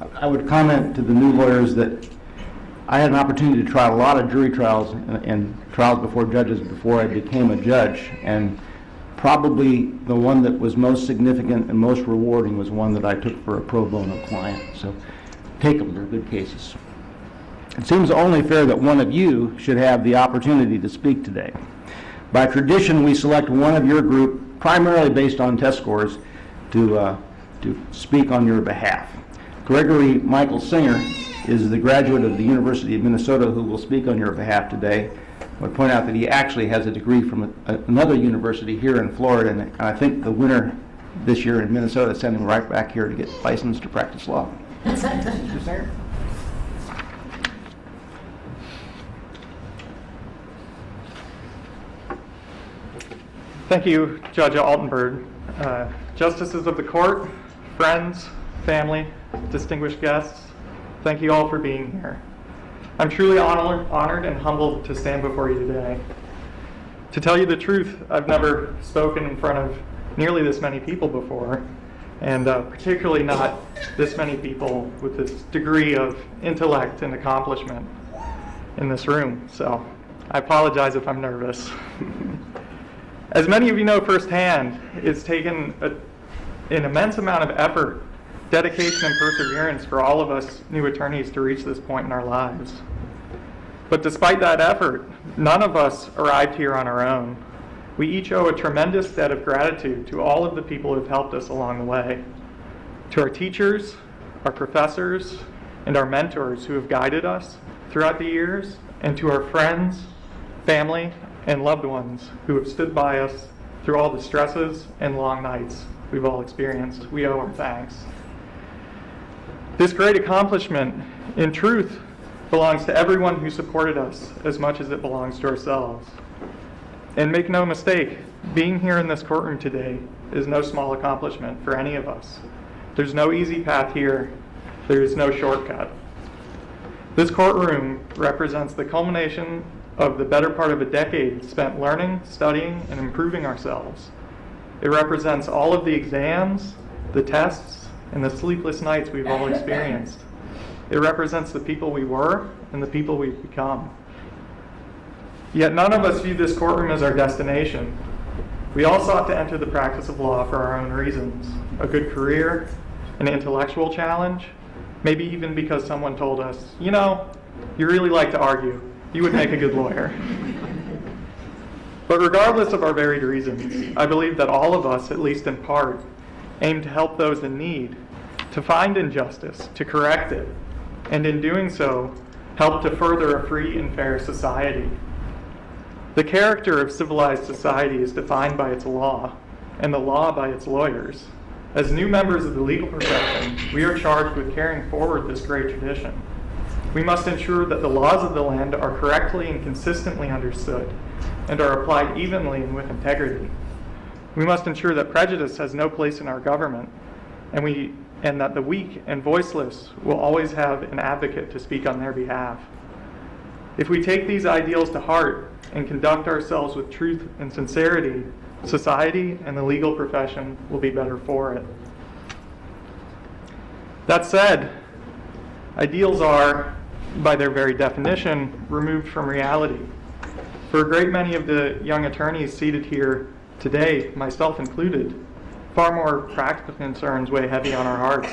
I would comment to the new lawyers that I had an opportunity to try a lot of jury trials and trials before judges before I became a judge, and probably the one that was most significant and most rewarding was one that I took for a pro bono client. So take them, they're good cases. It seems only fair that one of you should have the opportunity to speak today. By tradition, we select one of your group, primarily based on test scores, to speak on your behalf. Gregory Michael Singer is the graduate of the University of Minnesota who will speak on your behalf today. I would point out that he actually has a degree from another university here in Florida, and I think the winner this year in Minnesota sent him right back here to get licensed to practice law. Mr. Singer. Thank you, Judge Altenberg. Justices of the court, friends, family, distinguished guests, thank you all for being here. I'm truly honored and humbled to stand before you today. To tell you the truth, I've never spoken in front of nearly this many people before, and particularly not this many people with this degree of intellect and accomplishment in this room. So I apologize if I'm nervous. As many of you know firsthand, it's taken an immense amount of effort, dedication, and perseverance for all of us new attorneys to reach this point in our lives. But despite that effort, none of us arrived here on our own. We each owe a tremendous debt of gratitude to all of the people who have helped us along the way. To our teachers, our professors, and our mentors who have guided us throughout the years, and to our friends, family, and loved ones who have stood by us through all the stresses and long nights we've all experienced. We owe our thanks. This great accomplishment, in truth, belongs to everyone who supported us as much as it belongs to ourselves. And make no mistake, being here in this courtroom today is no small accomplishment for any of us. There's no easy path here. There is no shortcut. This courtroom represents the culmination of the better part of a decade spent learning, studying, and improving ourselves. It represents all of the exams, the tests, and the sleepless nights we've all experienced. It represents the people we were and the people we've become. Yet none of us view this courtroom as our destination. We all sought to enter the practice of law for our own reasons: a good career, an intellectual challenge, maybe even because someone told us, you know, you really like to argue. You would make a good lawyer. But regardless of our varied reasons, I believe that all of us, at least in part, aim to help those in need, to find injustice, to correct it, and in doing so, help to further a free and fair society. The character of civilized society is defined by its law, and the law by its lawyers. As new members of the legal profession, we are charged with carrying forward this great tradition. We must ensure that the laws of the land are correctly and consistently understood and are applied evenly and with integrity. We must ensure that prejudice has no place in our government, and that the weak and voiceless will always have an advocate to speak on their behalf. If we take these ideals to heart and conduct ourselves with truth and sincerity, society and the legal profession will be better for it. That said, ideals are, by their very definition, removed from reality. For a great many of the young attorneys seated here today, myself included, far more practical concerns weigh heavy on our hearts.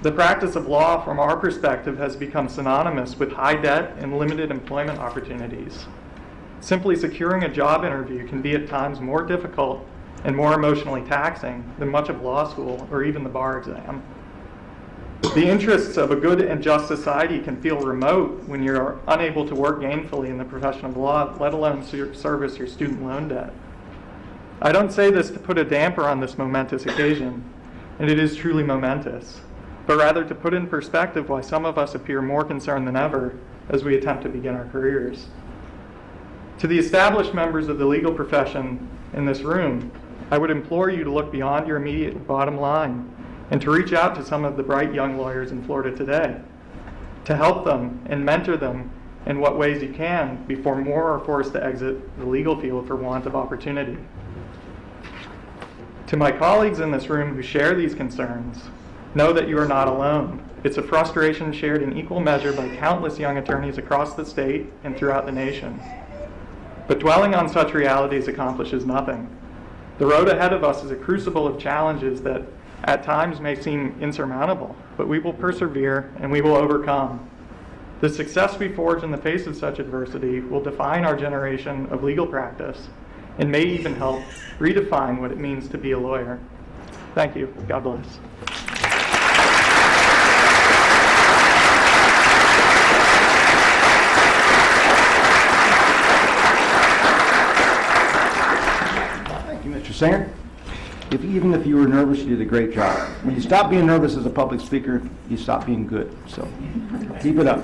The practice of law, from our perspective, has become synonymous with high debt and limited employment opportunities. Simply securing a job interview can be at times more difficult and more emotionally taxing than much of law school or even the bar exam. The interests of a good and just society can feel remote when you're unable to work gainfully in the profession of law, let alone service your student loan debt. I don't say this to put a damper on this momentous occasion, and it is truly momentous, but rather to put in perspective why some of us appear more concerned than ever as we attempt to begin our careers. To the established members of the legal profession in this room, I would implore you to look beyond your immediate bottom line and to reach out to some of the bright young lawyers in Florida today, to help them and mentor them in what ways you can before more are forced to exit the legal field for want of opportunity. To my colleagues in this room who share these concerns, Know that you are not alone. It's a frustration shared in equal measure by countless young attorneys across the state and throughout the nation. But dwelling on such realities accomplishes nothing. The road ahead of us is a crucible of challenges that at times may seem insurmountable, but we will persevere and we will overcome. The success we forge in the face of such adversity will define our generation of legal practice and may even help redefine what it means to be a lawyer. Thank you. God bless. Thank you, Mr. Singer. Even if you were nervous, you did a great job. When you stop being nervous as a public speaker, you stop being good. So keep it up.